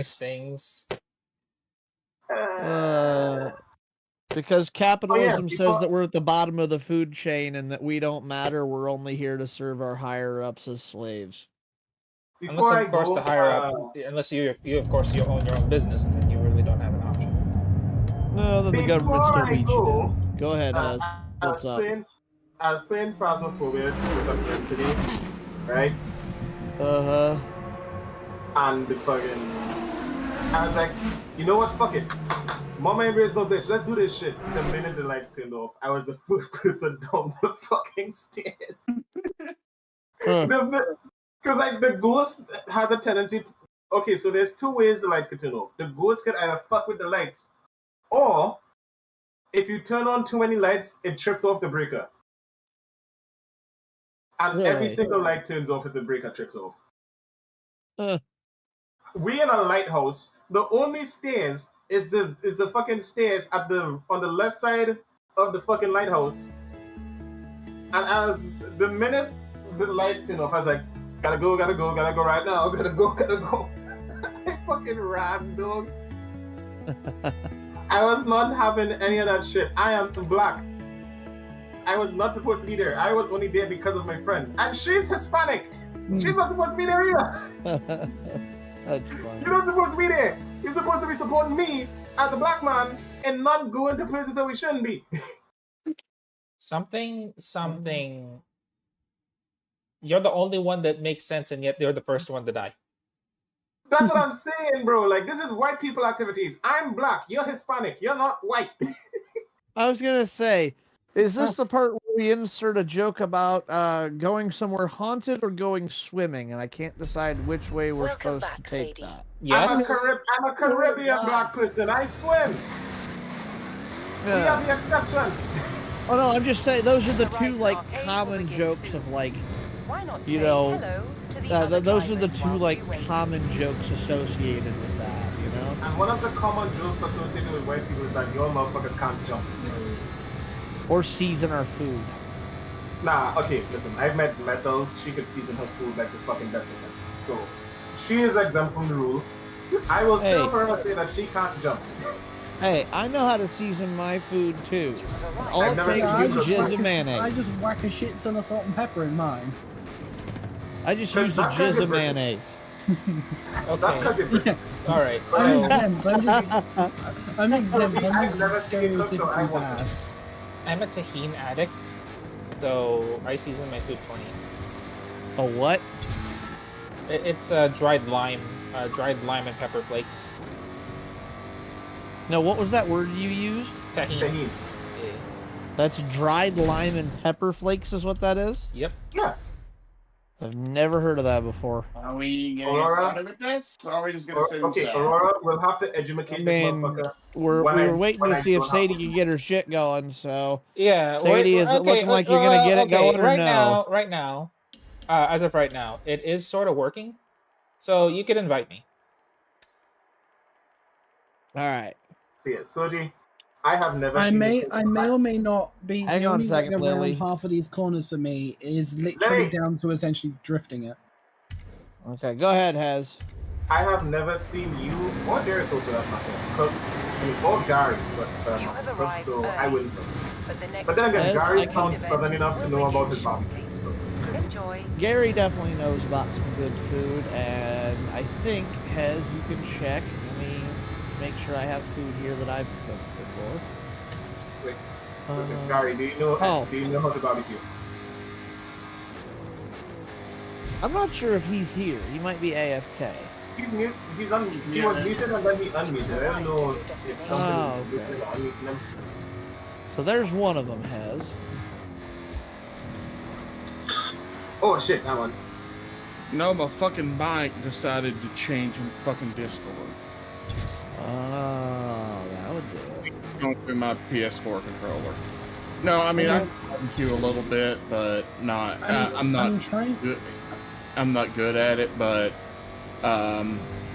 things. Because capitalism before... says that we're at the bottom of the food chain and that we don't matter. We're only here to serve our higher ups as slaves. Unless, of course, the higher up, unless you of course, you own your own business, and then you really don't have an option. No, then the government still beats you down. Go ahead, Ez. What's up? I was playing Phasmophobia with a friend today, right? And the fucking... I was like, you know what? Fuck it. Mama embrace no bitch. Let's do this shit. The minute the lights turned off, I was the first person down the fucking stairs. Because like the ghost has a tendency to... Okay, so there's two ways the lights can turn off. The ghost can either fuck with the lights, or if you turn on too many lights, it trips off the breaker. And every single light turns off if the breaker trips off. We in a lighthouse. The only stairs is the fucking stairs on the left side of the fucking lighthouse. And as the minute the lights turn off, I was like, gotta go right now, gotta go. I fucking ran, dog. I was not having any of that shit. I am black. I was not supposed to be there. I was only there because of my friend. And she's Hispanic. She's not supposed to be there either. That's fine. You're not supposed to be there. You're supposed to be supporting me as a black man and not going to places that we shouldn't be. Something. You're the only one that makes sense, and yet you're the first one to die. That's what I'm saying, bro. Like, this is white people activities. I'm black. You're Hispanic. You're not white. I was going to say, is this the part where we insert a joke about going somewhere haunted or going swimming? And I can't decide which way we're supposed to take that. Yes. I'm a Caribbean black person. I swim. We have the exception. Oh, no, I'm just saying, those are the two, like, common jokes of, like, you know, those are the two, like, common jokes associated with that, you know? And one of the common jokes associated with white people is that your motherfuckers can't jump. Or season our food. Nah, okay, listen, I've met Metals. She could season her food like the fucking best of them. So, she is exempt from the rule. I will still forever say that she can't jump. Hey, I know how to season my food too. All it takes is jizz and mayonnaise. I just whack a shit ton of salt and pepper in mine. I just use the jizz and mayonnaise. Okay. All right. So I'm exempt. I'm just stereotypically bad. I'm a tahini addict, so I season my food plain. A what? It's dried lime and pepper flakes. No, what was that word you used? Tahini. Yeah. That's dried lime and pepper flakes is what that is? Yep. Yeah. I've never heard of that before. Are we getting started with this? Or are we just going to say okay, Aurora, we'll have to educate this motherfucker. We were waiting to see if Sadie could get her shit going, so... Yeah, Sadie, is it looking like you're going to get it going or no? Right now, as of right now, it is sort of working, so you can invite me. Alright. Yeah, Soji, I have never I may or may not be. Hang on a second, Lily. Half of these corners for me is literally down to essentially drifting it. Okay, go ahead, Hez. I have never seen you or Jericho for that matter cook, or Gary for that matter cook, so I wouldn't know. But then again, Gary sounds southern enough to know about his barbecue, so. Gary definitely knows about some good food, and I think, Hez, you can check. Let me make sure I have food here that I've cooked before. Wait, Gary, do you know how to barbecue? I'm not sure if he's here. He might be AFK. He's mute. He was muted and then he unmuted. I don't know if something is muted or unmuting him. So there's one of them, Hez. Oh shit, that one. No, my fucking mic decided to change in fucking Discord. Oh, that would do it. Going through my PS4 controller. No, I mean I barbecue a little bit, but not. I'm not good. I'm not good at it, but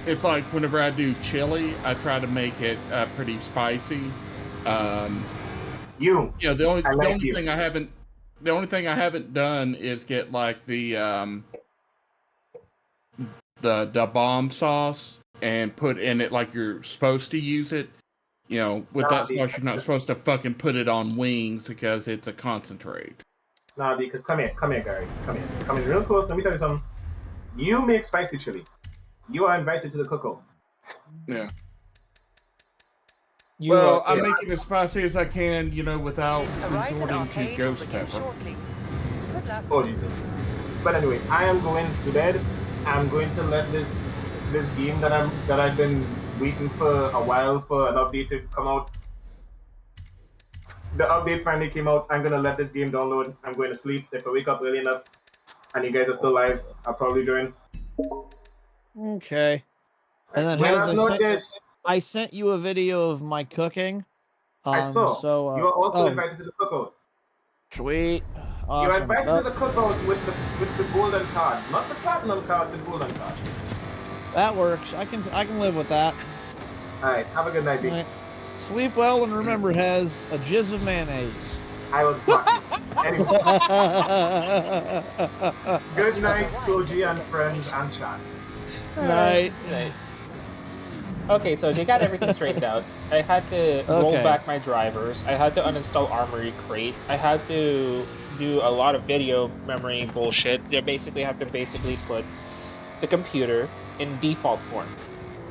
it's like whenever I do chili, I try to make it pretty spicy. The only thing I haven't done is get like the bomb sauce and put in it like you're supposed to use it. You know, with that sauce, you're not supposed to fucking put it on wings because it's a concentrate. Nah, because come here, Gary. Come in real close. Let me tell you something. You make spicy chili. You are invited to the cookout. Yeah. I'm making it as spicy as I can, you know, without resorting to ghost pepper. Oh, Jesus. But anyway, I am going to bed. I'm going to let this game that I've been waiting for a while for an update to come out. The update finally came out. I'm gonna let this game download. I'm going to sleep. If I wake up early enough and you guys are still live, I'll probably join. Okay. And then I sent you a video of my cooking. I saw. So, you are also invited to the cookout. Sweet. Awesome. You are invited to the cookout with the golden card, not the platinum card, the golden card. That works. I can live with that. All right. Have a good night, B. Right. Sleep well and remember, has a jizz of mayonnaise. I was lucky. Anyway. Good night, Soji and friends and chat. Night. Okay, so you got everything straightened out. I had to roll back my drivers. I had to uninstall Armory Crate. I had to do a lot of video memory bullshit. You basically have to put the computer in default form.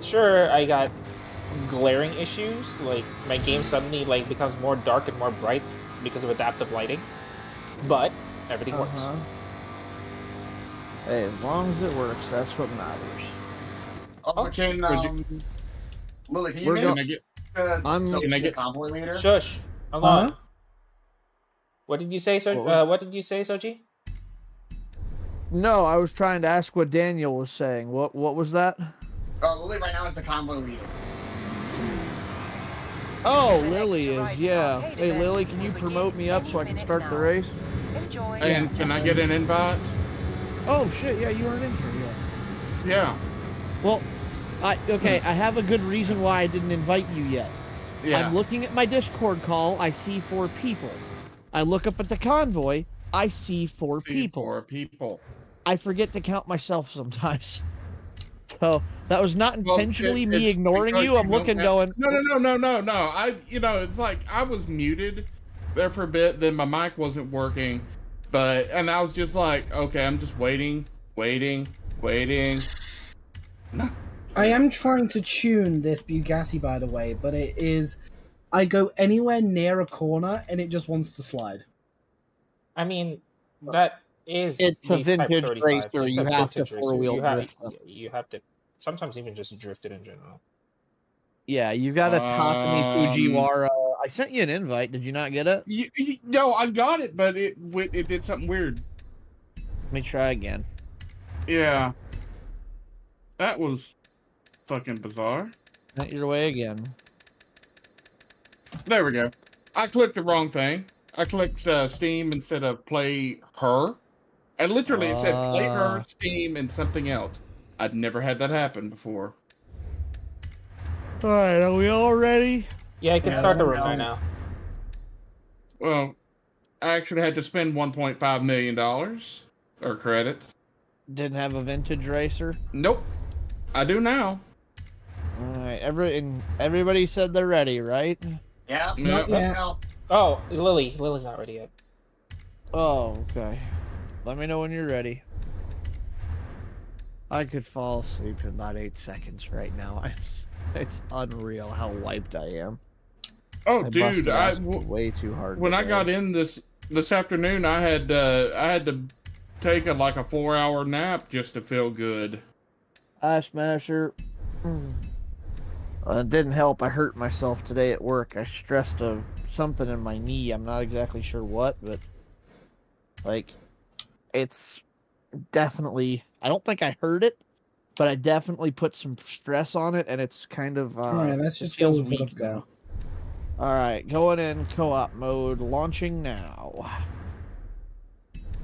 Sure, I got glaring issues, like my game suddenly becomes more dark and more bright because of adaptive lighting, but everything works. Hey, as long as it works, that's what matters. Okay, Lily, can you get convoy leader? Shush. Hold on. What did you say, Soji? No, I was trying to ask what Daniel was saying. What was that? Lily right now is the convoy leader. Oh, Lily is, yeah. Hey, Lily, can you promote me up so I can start the race? And can I get an invite? Oh, shit, yeah, you aren't in here yet. Yeah. Well, I have a good reason why I didn't invite you yet. Yeah. I'm looking at my Discord call, I see 4 people. I look up at the convoy, I see 4 people. 4 people. I forget to count myself sometimes. So that was not intentionally me ignoring you. I'm looking going. No. It's like I was muted there for a bit. Then my mic wasn't working, and I was just like, okay, I'm just waiting. No. I am trying to tune this Bugatti, by the way, but it is. I go anywhere near a corner and it just wants to slide. I mean, that is. It's a vintage racer. You have to 4-wheel drift. You have to sometimes even just drift it in general. Yeah, you got a Takumi Fujiwara. I sent you an invite. Did you not get it? No, I got it, but it did something weird. Let me try again. Yeah. That was fucking bizarre. Sent your way again. There we go. I clicked the wrong thing. I clicked Steam instead of Play Her. And literally it said Play Her, Steam, and something else. I'd never had that happen before. Alright, are we all ready? Yeah, I can start the room right now. Well, I actually had to spend $1.5 million or credits. Didn't have a vintage racer? Nope. I do now. Alright, everybody said they're ready, right? Yeah. Oh, Lily's not ready yet. Oh, okay. Let me know when you're ready. I could fall asleep in about 8 seconds right now. It's unreal how wiped I am. Oh, dude, way too hard. When I got in this afternoon, I had to take a 4-hour nap just to feel good. Smasher. It didn't help. I hurt myself today at work. I stressed something in my knee. I'm not exactly sure what, but it's definitely. I don't think I hurt it, but I definitely put some stress on it, and it's kind of. All right, let's just go with it now. All right, going in co-op mode, launching now.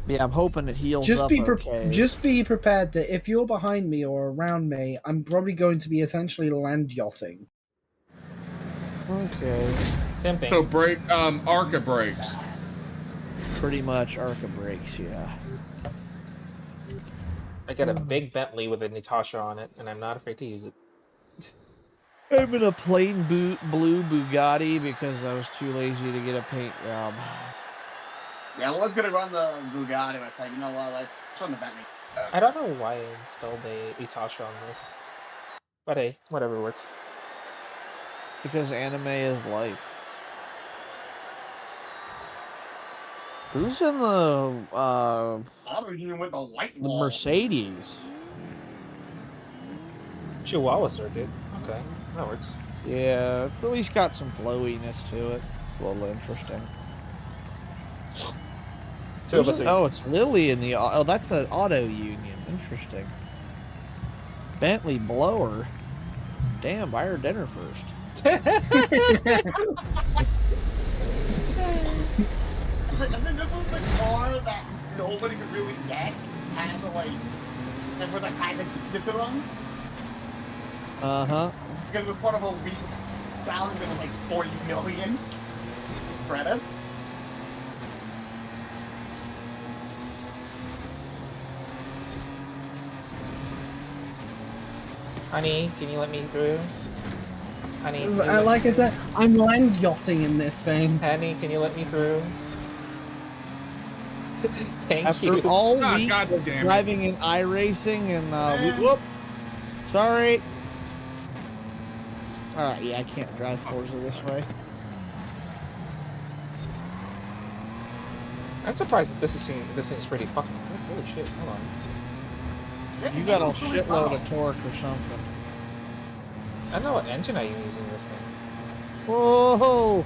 Yeah, I'm hoping it heals up okay. Just be prepared that if you're behind me or around me, I'm probably going to be essentially land yachting. Okay. Tempting. So ARCA brakes. Pretty much ARCA brakes, yeah. I got a big Bentley with a Natasha on it, and I'm not afraid to use it. I'm in a plain blue Bugatti because I was too lazy to get a paint job. Yeah, I was gonna run the Bugatti, but I said, you know what, let's run the Bentley. I don't know why I installed a Itasha on this. But hey, whatever works. Because anime is life. Who's in the with the white the Mercedes? Chihuahua circuit. Okay, that works. Yeah, it's at least got some flowiness to it. It's a little interesting. Two of us are... Oh, it's Lily in the... Oh, that's an auto union. Interesting. Bentley blower. Damn, buy her dinner first. I think this was the car that nobody could really get, and it was kind of gifted to them. Uh-huh. Because it was part of a week valued at like 40 million credits. Honey, can you let me through? Honey, like I said, I'm land yachting in this thing. Honey, can you let me through? Thank After you. all week of driving in iRacing and whoop. Sorry. Alright, yeah, I can't drive Forza this way. I'm surprised that this thing's pretty fucking... Holy shit, hold on. You got a shitload of torque or something. I don't know what engine I'm using this thing. Whoa!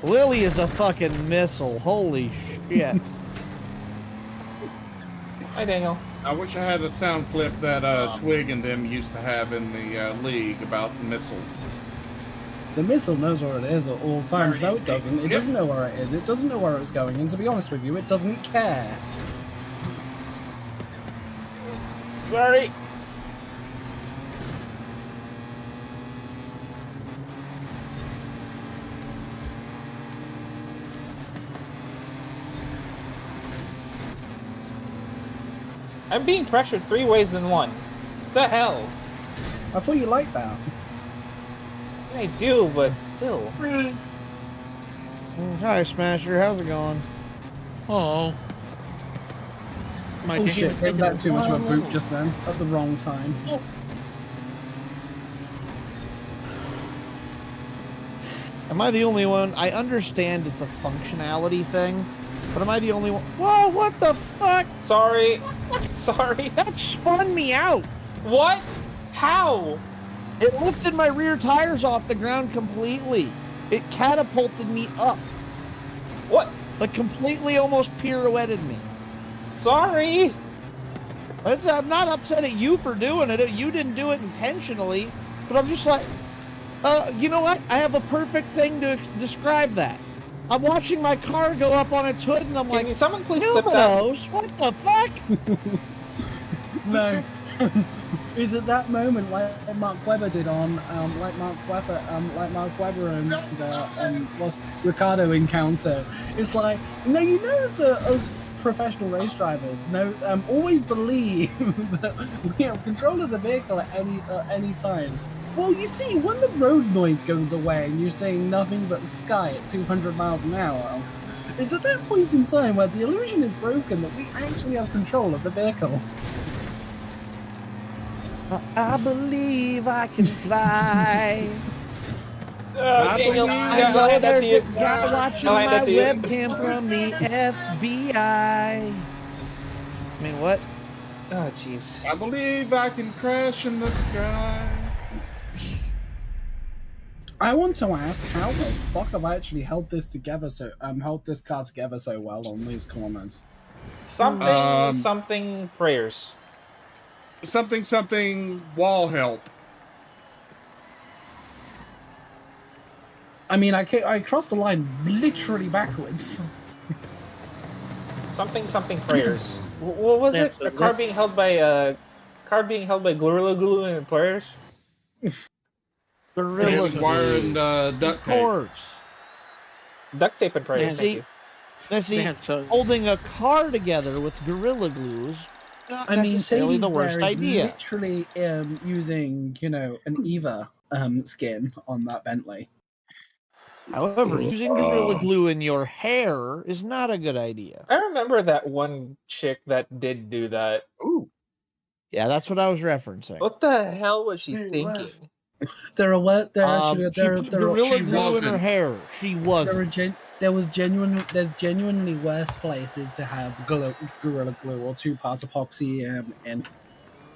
Lily is a fucking missile. Holy shit. Hi, Daniel. I wish I had a sound clip that Twig and them used to have in the league about missiles. The missile knows where it is at all times. No, it doesn't. It doesn't know where it is. It doesn't know where it's going. And to be honest with you, it doesn't care. Sorry. I'm being pressured 3 ways than 1. The hell? I thought you liked that. I do, but still. Hi, Smasher. How's it going? Oh. Oh shit, gave that too much of a boot just then, at the wrong time. Am I the only one? I understand it's a functionality thing, but am I the only one? Whoa, what the fuck? Sorry. Sorry. That spun me out. What? How? It lifted my rear tires off the ground completely. It catapulted me up. What? Like completely almost pirouetted me. Sorry. I'm not upset at you for doing it. You didn't do it intentionally, but I'm just like, you know what? I have a perfect thing to describe that. I'm watching my car go up on its hood, and I'm like, someone please clip that? What the fuck? No. Is it that moment like Mark Webber did on, like Mark Webber and was Ricardo encounter? It's like, no, you know that us professional race drivers always believe that we have control of the vehicle at any time. Well, you see, when the road noise goes away and you're seeing nothing but sky at 200 miles an hour, it's at that point in time where the illusion is broken that we actually have control of the vehicle. I believe I can fly. Daniel, I know there's a guy watching my webcam from the FBI. I mean, what? Oh, jeez. I believe I can crash in the sky. I want to ask, how the fuck have I actually held this car together so well on these corners? Something prayers. Something wall help. I mean, I crossed the line literally backwards. Something prayers. What was it? A car being held by Gorilla Glue and prayers? Gorilla Glue. Wire and duct tape. Duct tape and prayers. See, holding a car together with Gorilla Glue is not necessarily the worst idea. Literally using, an EVA skin on that Bentley. However, using Gorilla Glue in your hair is not a good idea. I remember that one chick that did do that. Ooh. Yeah, that's what I was referencing. What the hell was she She thinking? left. There are She put Gorilla she Glue in her wasn't. hair. She wasn't. there's genuinely worse places to have Gorilla Glue or 2-part epoxy in.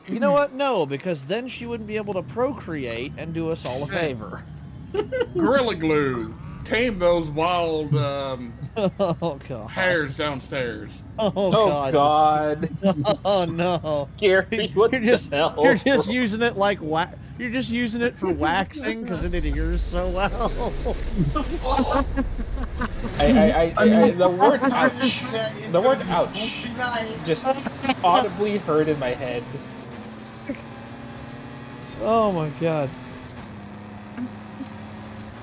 You know what? No, because then she wouldn't be able to procreate and do us all a favor. Gorilla Glue. Tame those wild Oh god. hairs downstairs. Oh Oh god. god. Oh no. Gary, what You're the just hell? you're just using it like you're just using it for waxing because it adheres so well. The word ouch. The word ouch just audibly heard in my head. Oh my god.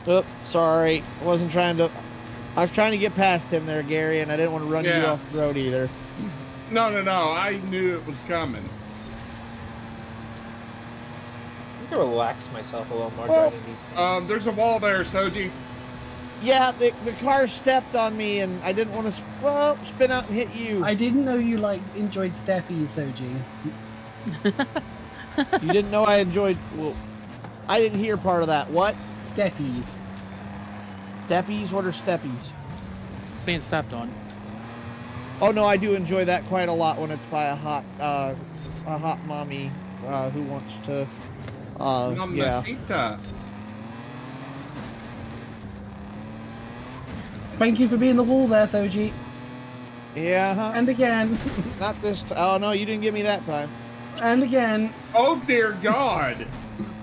Oops, sorry. I was trying to get past him there, Gary, and I didn't want to run you off the road either. No. I knew it was coming. I need to relax myself a little more driving these things. There's a wall there, Soji. Yeah, the car stepped on me, and I didn't want to spin out and hit you. I didn't know you enjoyed steppies, Soji. You didn't know I enjoyed... Well, I didn't hear part of that. What? Steppies. Steppies? What are steppies? Being stepped on. Oh no, I do enjoy that quite a lot when it's by a hot mommy who wants to. Mamacita. Thank you for being the wall there, Soji. Yeah. Huh? And again. Not this. Oh no, you didn't get me that time. And again. Oh dear God!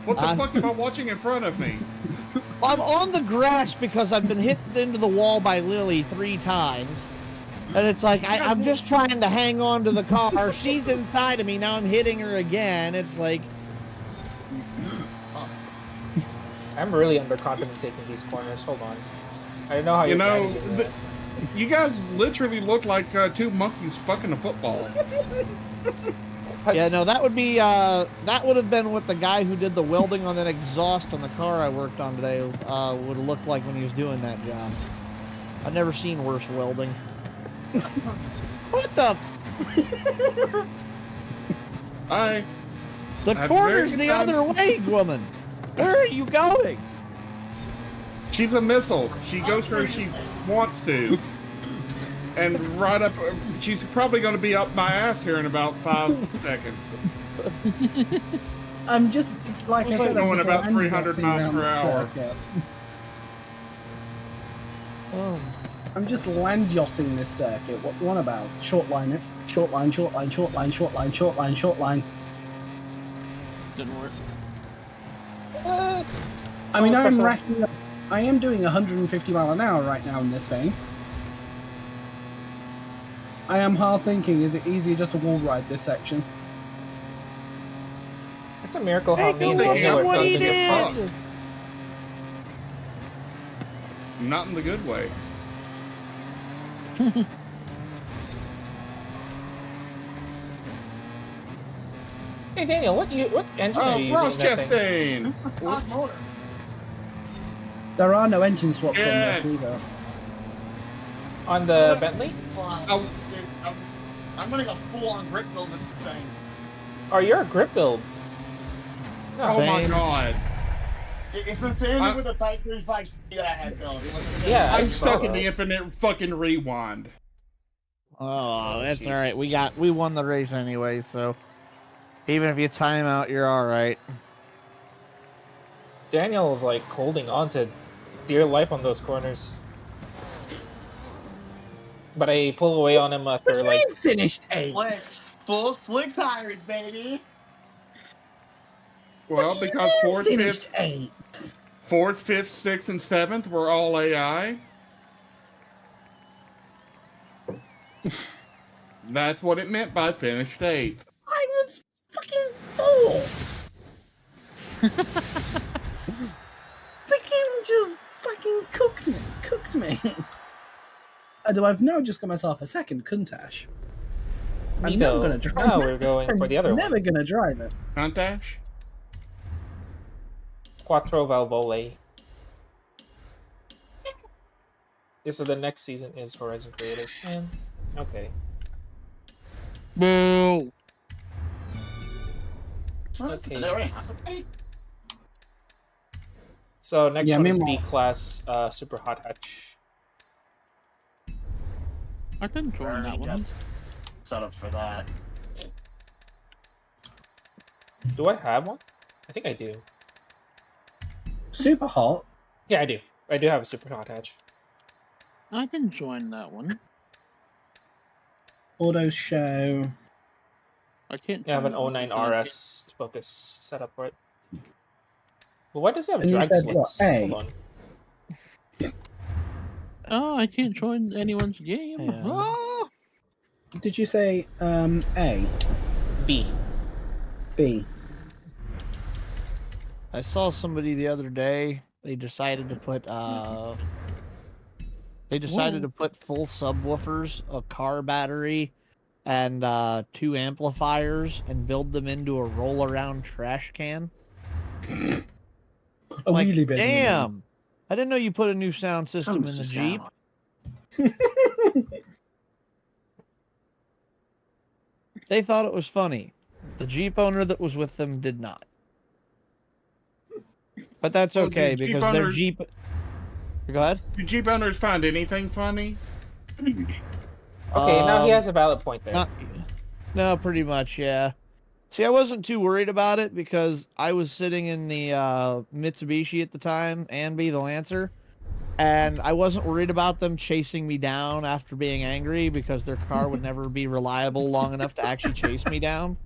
What the fuck am I watching in front of me? I'm on the grass because I've been hit into the wall by Lily 3 times. And it's like, I'm just trying to hang on to the car. She's inside of me. Now I'm hitting her again. It's like... I'm really underconfident taking these corners. Hold on. I don't know how You you're know, managing that. you guys literally look like 2 monkeys fucking a football. Yeah, no, that would have been what the guy who did the welding on that exhaust on the car I worked on today would have looked like when he was doing that job. I've never seen worse welding. What the? The corner's the other way, woman. Where are you going? She's a missile. She goes where she wants to. And right up, she's probably going to be up my ass here in about 5 seconds. I'm just, like I said, going about 300 miles per hour. Oh. I'm just land yachting this circuit. What one about? Short line it. Short line, short line, short line, short line, short line, short line. Didn't work. I mean, I'm racking up. I am doing 150 mile an hour right now in this thing. I am hard thinking, is it easier just to wall ride this section? It's a miracle how me and look Daniel at are what going he to get did! fucked. Not in the good way. Hey Daniel, what engine are you Ross using? In that thing? Chastain! Motor. There are no engine swaps on Yeah. there either. On the Bentley? I'm gonna go full on grip build with the thing. Oh, you're a grip build. Oh my God. It's the same with the Type 35C that I had built. It was the same. Yeah, I'm saw stuck in that. the infinite fucking rewind. Oh, that's jeez. all right. We won the race anyway, so even if you time out, you're all right. Daniel is like holding on to dear life on those corners. But I pull away on him after like Finished 8. Full slick tires, baby. Well, because fourth, Finished fifth, 8. 4th, 5th, 6th, and 7th were all AI. That's what it meant by finished 8th. I was fucking 4. Freaking just fucking cooked me. Although I've now just got myself a second Countach. I'm never Neato. gonna drive Now it. we're going for the other I'm one. never gonna drive it. Countach? Quattro Valvole. Yeah, so the next season is Horizon Creatives. Man, okay. Boo! Okay. So next one is B class Super Hot Hatch. I can join that one. Set up for that. Do I have one? I think I do. Super hot. Yeah, I do. I do have a Super Hot Hatch. I can join that one. Auto show. I can't. I have an join that one 09 because RS Focus set up for it. But why does it have And you drag said what, slicks? A? Hold on. Oh, I can't join anyone's game. Yeah. Ah! Did you say A? B. B? I saw somebody the other day. They decided to put full subwoofers, a car battery, and 2 amplifiers, and build them into a roll-around trash can. A Like, wheelie bin. damn! I didn't know you put a new sound system in the Jeep. They thought it was funny. The Jeep owner that was with them did not. But that's Well, okay do Jeep because their owners- Jeep. Go ahead. Do Jeep owners find anything funny? Okay, now he has a valid point there. No, pretty much, yeah. See, I wasn't too worried about it because I was sitting in the Mitsubishi at the time, Anby, the Lancer, and I wasn't worried about them chasing me down after being angry because their car would never be reliable long enough to actually chase me down.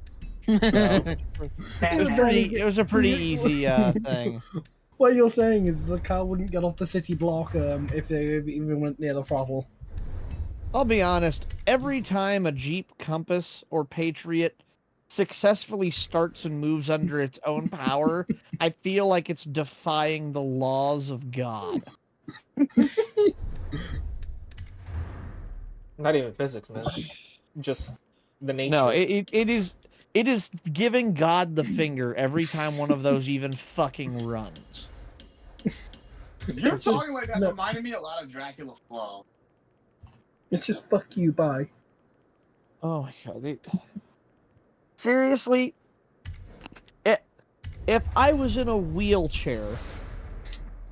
So, it was a pretty easy thing. What you're saying is the car wouldn't get off the city block if they even went near the throttle. I'll be honest, every time a Jeep Compass or Patriot successfully starts and moves under its own power, I feel like it's defying the laws of God. Not even physics, man. Just the nature. No, it is giving God the finger every time one of those even fucking runs. You're talking like that reminded me a lot of Dracula Flow. It's just fuck you, bye. Oh my God. Seriously? If I was in a wheelchair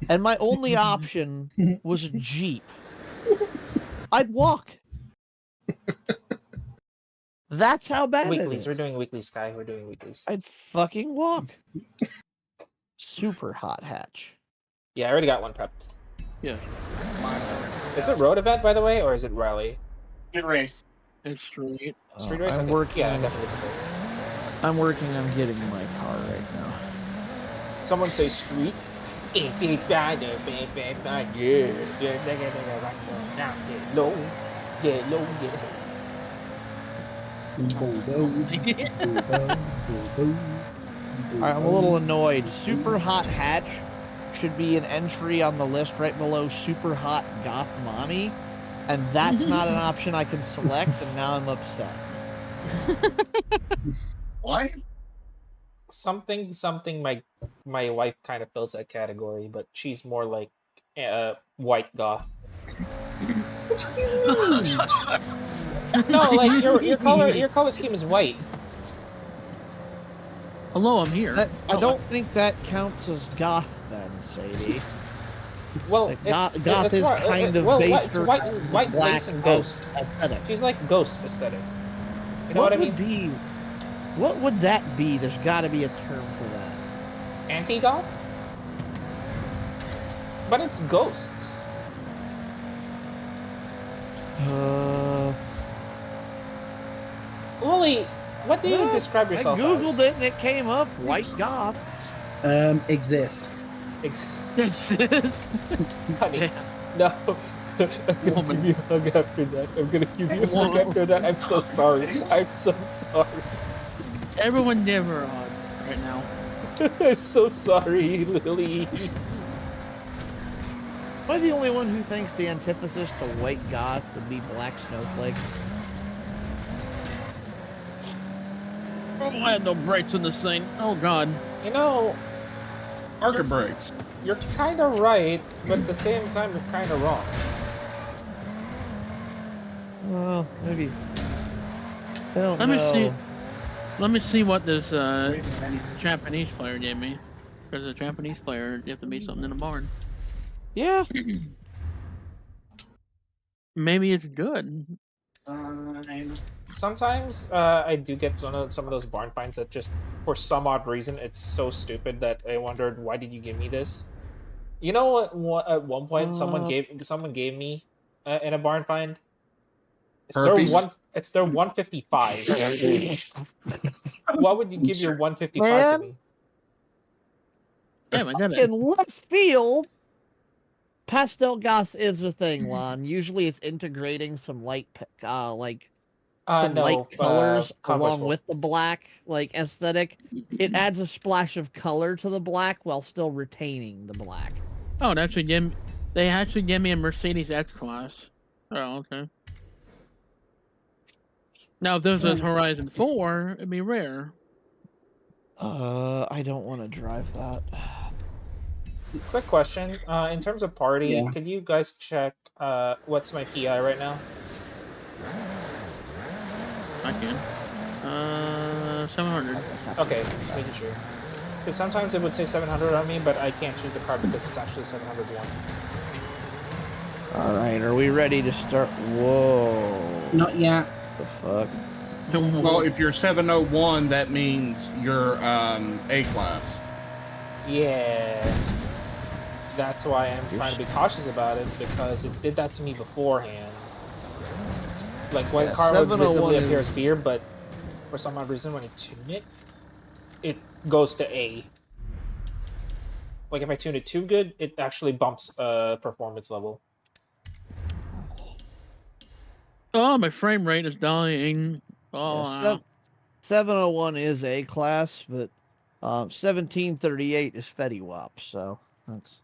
and my only option was a Jeep, I'd walk. That's how bad Weeklies. it We're is. doing weeklies, Sky. We're doing weeklies. I'd fucking walk. Super hot hatch. Yeah, I already got one prepped. Yeah, Is it road event, by the way, or is it rally? Get race. it's street. Street race? I'm Okay. working. Yeah, definitely. I'm working on getting my car right now. Someone say street. It's bad, I'm a little annoyed. Super hot hatch should be an entry on the list right below super hot goth mommy, and that's not an option I can select, and now I'm upset. What? Something. My wife kind of fills that category, but she's more like white goth. No, like your color scheme is white. Hello, I'm here. I don't think that counts as goth then, Sadie. Well, Like, goth is kind of based it's or white black lace and ghost. aesthetic. She's like ghost aesthetic. You know what I mean? What would that be? There's got to be a term for that. Anti-goth? But it's ghosts. Lily, what do you describe yourself I googled it and it came up. White goth. Exist. as? This is. Honey, no. I'm gonna give you a hug after that. I'm gonna give you a hug after that. I'm so sorry. I'm so sorry. Everyone never on right now. I'm so sorry, Lily. Am I the only one who thinks the antithesis to white goth would be black snowflake? Oh, I had no brakes in this thing. Oh god. You know, Market breaks. You're kind of right, but at the same time, you're kind of wrong. Well, maybe. I don't Let know. me see. Let me see what this Japanese player gave me. Because a Japanese player, you have to meet something in a barn. Yeah. Maybe it's good. Sometimes I do get some of those barn finds that just, for some odd reason, it's so stupid that I wondered, why did you give me this? You know what? At one point, someone gave me in a barn find. It's their 155. Why would you give your 155 to me? Damn, I got it. In left field, pastel gas is a thing, Lon. Usually, it's integrating some light, light colors along with the black, like aesthetic. It adds a splash of color to the black while still retaining the black. Oh, they actually gave me a Mercedes X-Class. Oh, okay. Now, if this was Horizon 4, it'd be rare. I don't want to drive that. Quick question. In terms of party, could you guys check what's my PI right now? I can. 700. Okay, making sure. Because sometimes it would say 700 on me, but I can't choose the car because it's actually 701. Alright, are we ready to start? Whoa. Not yet. The fuck? Well, if you're 701, that means you're A-class. Yeah. That's why I'm trying to be cautious about it, because it did that to me beforehand. Like, when the car would visibly appear as beer, but for some odd reason, when I tune it, it goes to A. Like, if I tune it too good, it actually bumps performance level. Oh, my frame rate is dying. Oh, 701 is A class, but 1738 is Fetty Wap, so that's...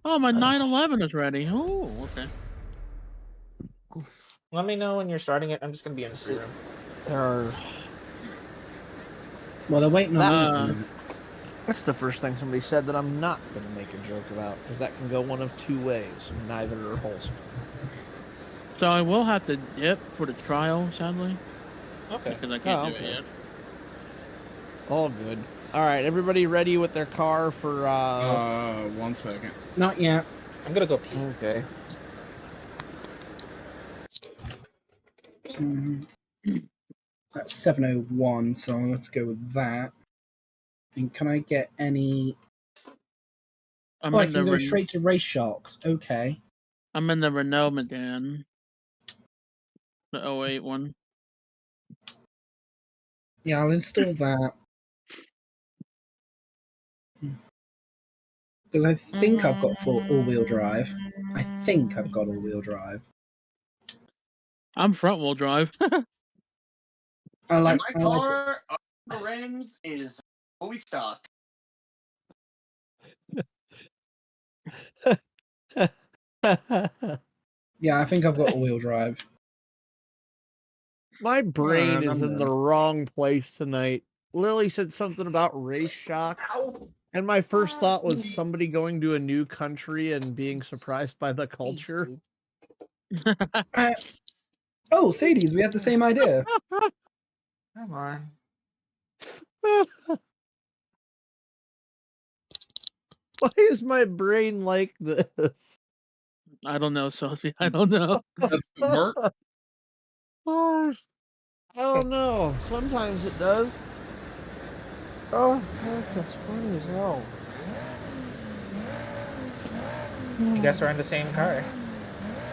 Oh, my 911 is ready. Oh, okay. Let me know when you're starting it. I'm just going to be in the free room. There are... Well, they're waiting on That's the first thing somebody said that I'm not going to make a joke about, because that can go one of two ways. Neither are wholesome. So I will have to dip for the trial, sadly. Okay. Because I can't do it yet. All good. All right, everybody ready with their car for... 1 second. Not yet. I'm going to go pee. Okay. That's 701, so I'm going to go with that. And can I get any... I can go straight to Race Sharks. Okay. I'm in the Renault Megane. The 08 one. Yeah, I'll install that. Because I think I've got full all-wheel drive. I think I've got all-wheel drive. I'm front-wheel drive. My car, rims is fully stock. Yeah, I think I've got all-wheel drive. My brain is in the wrong place tonight. Lily said something about race shocks, and my first thought was somebody going to a new country and being surprised by the culture. Oh, Sadie's, we have the same idea. Come on. Why is my brain like this? I don't know, Sophie. I don't know. Does it work? Oh, I don't know. Sometimes it does. Oh, fuck, that's funny as hell. I guess we're in the same car.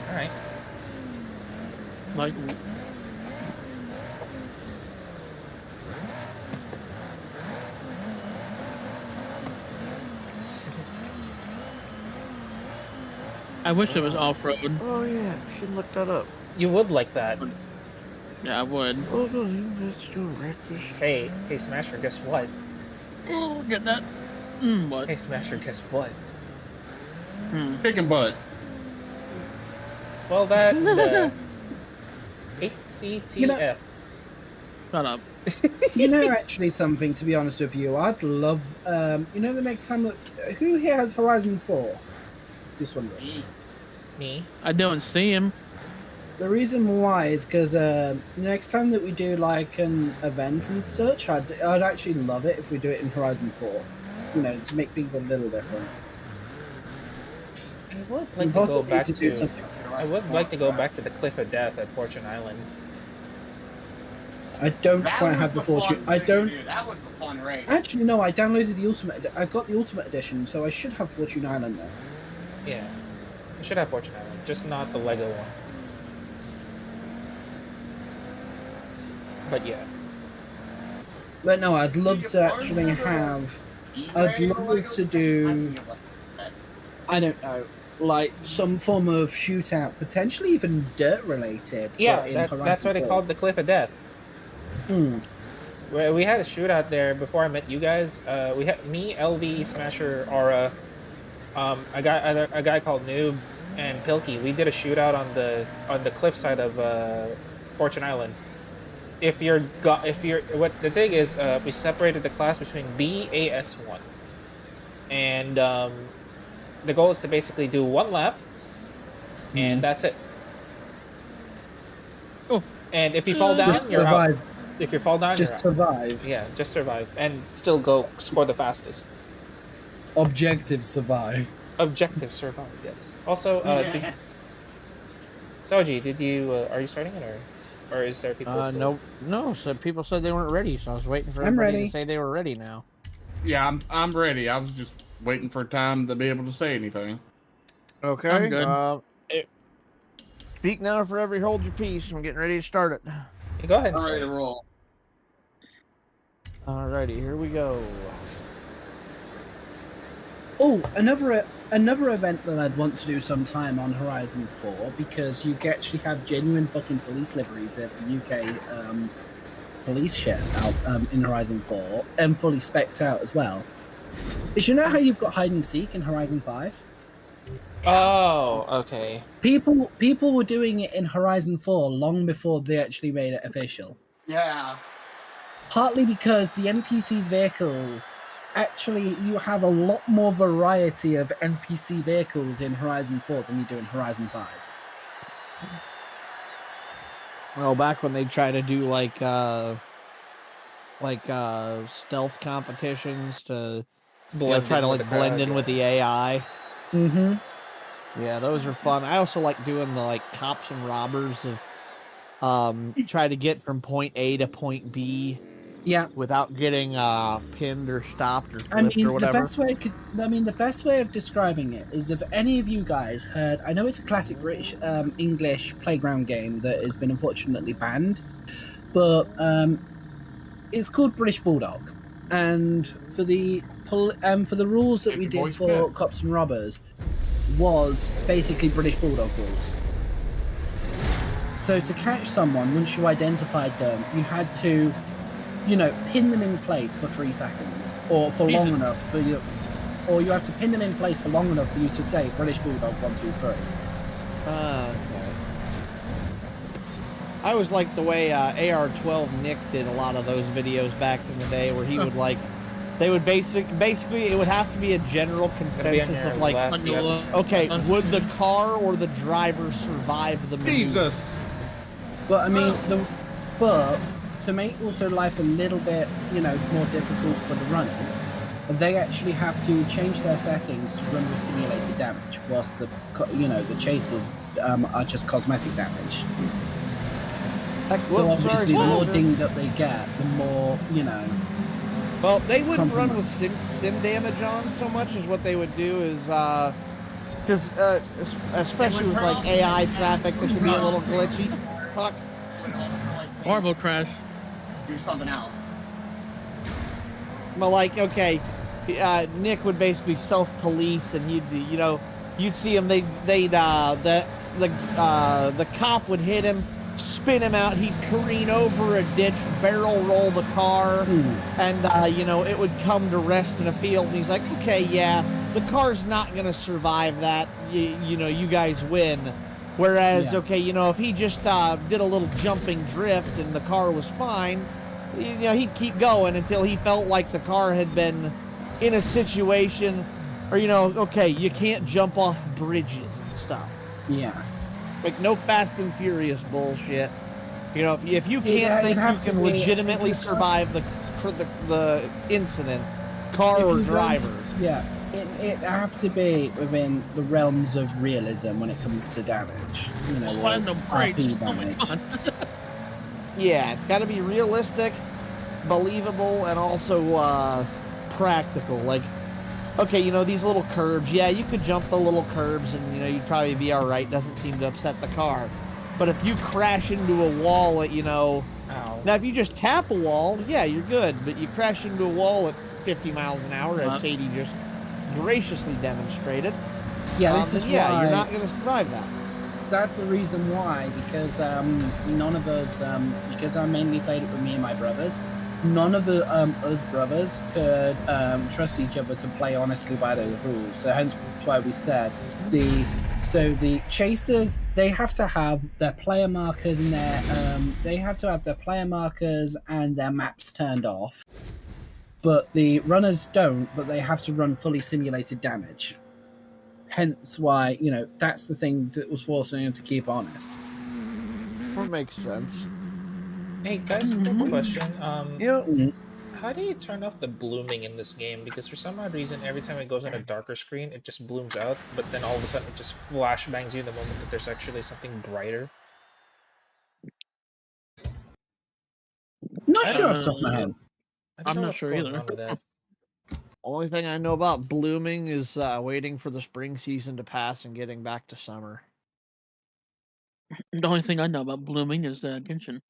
Alright. Like... I wish it was off-road. Oh yeah, you should look that up. You would like that. Yeah, I would. Oh, no, let's do breakfast. Hey, Smasher, guess what? Oh, get that. What? Hey, Smasher, guess what? Chicken butt. Well, that 8CTF. Shut up. You know, actually, something, to be honest with you, I'd love, you know, the next time, who here has Horizon 4? Just wondering. Me? I don't see him. The reason why is because the next time that we do, like, an event and such, I'd actually love it if we do it in Horizon 4. You know, to make things a little different. I would like to go back to... I would like to go back to the Cliff of Death at Fortune Island. I don't quite have the fortune. I don't. Dude, that was a fun race. Actually, no. I downloaded the ultimate. I got the ultimate edition, so I should have Fortune Island now. Yeah. I should have Fortune Island, just not the Lego one. But yeah. But no, I'd love to actually have. I'd love to do. I don't know, like some form of shootout, potentially even dirt related. Yeah, that's why they called the Cliff of Death. We had a shootout there before I met you guys. We had me, LV, Smasher, Aura, a guy called Noob, and Pilkey. We did a shootout on the cliffside of Fortune Island. What the thing is, we separated the class between B, A, S1, and the goal is to basically do one lap, and that's it. Oh, and if you fall down, you're survive. out. If you fall down, Just you're out. survive. Yeah, just survive and still go score the fastest. Objective survive. Objective survive. Yes. Also, Soji, did you are you starting it or is there people? Still... No. So people said they weren't ready, so I was waiting for I'm everybody ready. to say they were ready now. Yeah, I'm ready. I was just waiting for time to be able to say anything. Okay. I'm good. Speak now or forever hold your peace. I'm getting ready to start it. You go ahead. I'm ready to roll. Alrighty, here we go. Oh, another event that I'd want to do sometime on Horizon 4, because you actually have genuine fucking police liveries of the UK police shit out in Horizon 4, and fully specced out as well. Is you know how you've got hide and seek in Horizon 5? Oh, okay. People were doing it in Horizon 4 long before they actually made it official. Yeah. Partly because the NPC's vehicles, actually, you have a lot more variety of NPC vehicles in Horizon 4 than you do in Horizon 5. Well, back when they try to do like stealth competitions to try to like blend in with the AI. Mm-hmm. Yeah, those are fun. I also like doing the like cops and robbers of try to get from point A to point B. Yeah. Without getting pinned or stopped or flipped or whatever. The best way of describing it is if any of you guys heard, I know it's a classic British English playground game that has been unfortunately banned, but it's called British Bulldog, and for the rules that we did for cops and robbers was basically British Bulldog rules. So to catch someone, once you identified them, you had to, pin them in place for 3 seconds, or for long enough for you, or you have to pin them in place for long enough for you to say British Bulldog 1, 2, 3. Okay. I always liked the way AR-12 Nick did a lot of those videos back in the day, where he would they would basically it would have to be a general consensus of like, okay, would the car or the driver survive the maneuver? Jesus. But I mean, but to make also life a little bit, more difficult for the runners, they actually have to change their settings to run with simulated damage, whilst the chases are just cosmetic damage. So obviously, the more dinged up they get, the more, Well, they wouldn't run with sim damage on so much as what they would do is, because especially with like AI traffic that can be a little glitchy. Fuck. Horrible crash. Do something else. Well, like, okay, Nick would basically self-police, and you'd see him. The cop would hit him, spin him out. He'd careen over a ditch, barrel roll the car, and it would come to rest in a field. And he's like, okay, yeah, the car's not gonna survive that. You guys win. Whereas, okay, if he just did a little jumping drift and the car was fine, you know, he'd keep going until he felt like the car had been in a situation, or you know, okay, you can't jump off bridges and stuff. Yeah. Like no Fast and Furious bullshit. You know, if you can't think you can legitimately survive the incident, car or driver. Yeah, it have to be within the realms of realism when it comes to damage. You know, like RP damage. Yeah, it's got to be realistic, believable, and also practical. Like, okay, you know, these little curbs, yeah, you could jump the little curbs and, you know, you'd probably be all right. Doesn't seem to upset the car. But if you crash into a wall at, you know... Ow. Now, if you just tap a wall, yeah, you're good. But you crash into a wall at 50 miles an hour, as Sadie just graciously demonstrated. Yeah, this is why... you're not going to survive that. That's the reason why, because none of us, because I mainly played it with me and my brothers, none of the us brothers could trust each other to play honestly by those rules. So hence why we said the chasers, they have to have their player markers and their maps turned off. But the runners don't, but they have to run fully simulated damage. Hence why, you know, that's the thing that was forcing him to keep honest. That makes sense. Hey guys, quick question. Yeah. How do you turn off the blooming in this game? Because for some odd reason, every time it goes on a darker screen, it just blooms out, but then all of a sudden it just flashbangs you the moment that there's actually something brighter. Not sure off the top of my head. I'm not sure either. With that. Only thing I know about blooming is waiting for the spring season to pass and getting back to summer. The only thing I know about blooming is Genshin.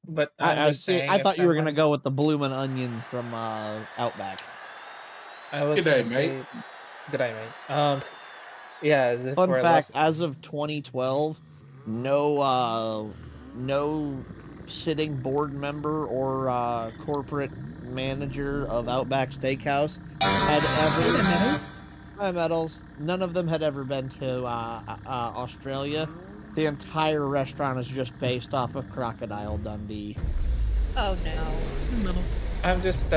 But I'm just saying, I thought you were gonna go with the bloomin' onion from Outback. I was gonna say, good day, mate. Yeah. Fun fact: as of 2012, no sitting board member or corporate manager of Outback Steakhouse had ever medals. None of them had ever been to Australia. The entire restaurant is just based off of Crocodile Dundee. Oh no. I'm just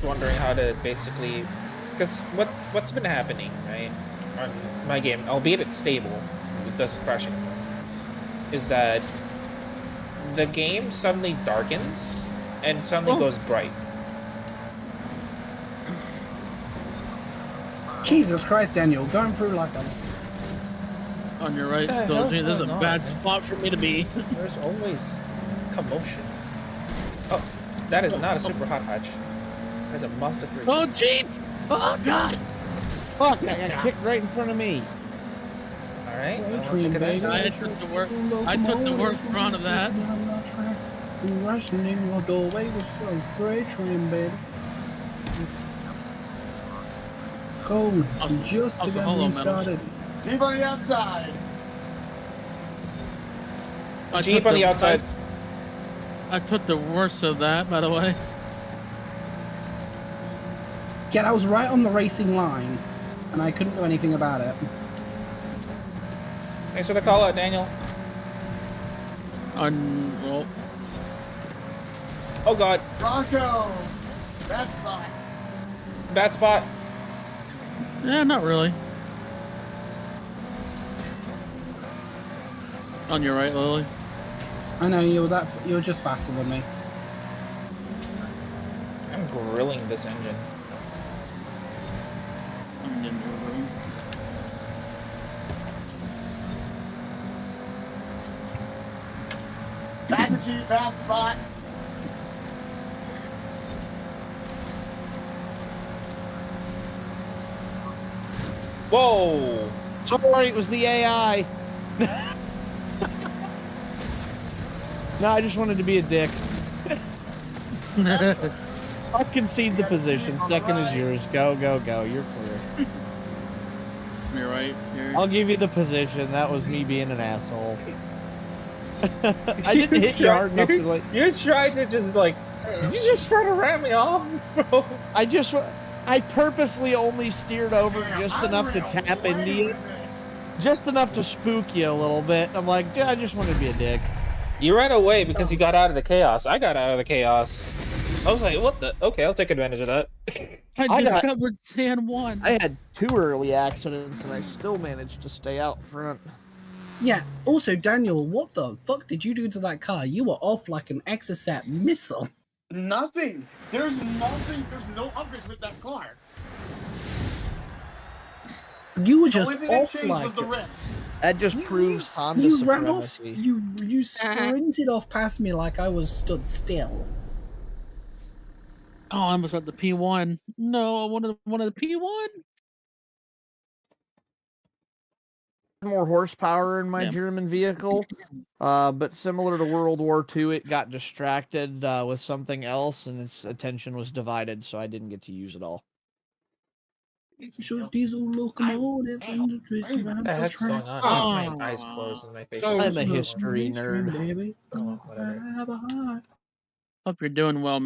wondering how to basically, because what's been happening, right, on my game, albeit it's stable, it doesn't crash anymore, is that the game suddenly darkens and suddenly goes bright. Jesus Christ, Daniel, going through like a... On your right, Doji, this is a bad spot for me to be. There's always commotion. Oh, that is not a super hot hatch. There's a Mazda 3. Oh, Jeep! Oh, God! Fuck, I got kicked right in front of me. Alright, I took the worst run of that. Rushing in your doorway was so freight train, baby. Cold, just to get me started. Jeep on the outside. Jeep on the outside. I took the worst of that, by the way. Yeah, I was right on the racing line, and I couldn't do anything about it. Thanks for the call out, Daniel. Well. Oh God. Bronco. Bad spot. Bad spot. Yeah, not really. On your right, Lily. I know you were just faster than me. I'm grilling this engine. I'm in your room. That's a Jeep, bad spot. Whoa! Sorry, it was the AI. No, I just wanted to be a dick. I'll concede the position. Second is yours. Go, go, go. You're clear. You're right. I'll give you the position. That was me being an asshole. I didn't hit you hard enough to like... You tried to just like... Did you just try to ram me off, bro? I purposely only steered over just enough to tap into you. Just enough to spook you a little bit. I'm like, yeah, I just wanted to be a dick. You ran away because you got out of the chaos. I got out of the chaos. I was like, what the? Okay, I'll take advantage of that. I discovered San Juan. I had 2 early accidents and I still managed to stay out front. Yeah, also, Daniel, what the fuck did you do to that car? You were off like an Exocet missile. Nothing. There's nothing. There's no upgrades with that car. You were just the only thing off that changed like was the rim. That just proves Honda you ran off. supremacy. You sprinted off past me like I was stood still. Oh, I almost got the P1. No, I wanted the P1. More horsepower in my Yeah. German vehicle, but similar to World War II, it got distracted with something else, and its attention was divided, so I didn't get to use it all. Diesel locomotive. What the heck's going on? Why is my eyes closed and my face? I'm a history nerd. Baby. Oh, whatever. Hope you're doing well,